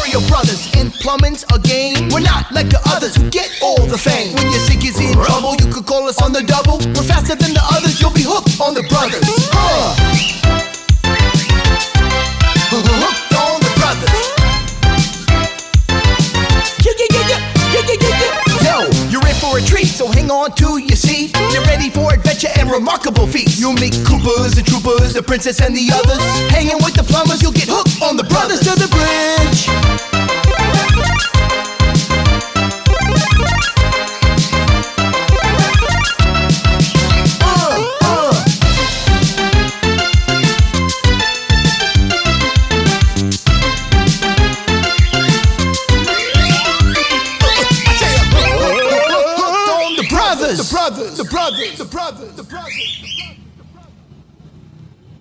Mario Brothers. And plumbing's a game. We're not like the others who get all the fame. When your sink is in trouble, you could call us on the double. We're faster than the others, you'll be hooked on the brothers. Hooked on the brothers. Yo, you're in for a treat, so hang on to your seat. You're ready for adventure and remarkable feats. You'll meet Koopas and Troopers, the princess and the others. Hanging with the plumbers, you'll get hooked on the brothers to the bridge. The brothers.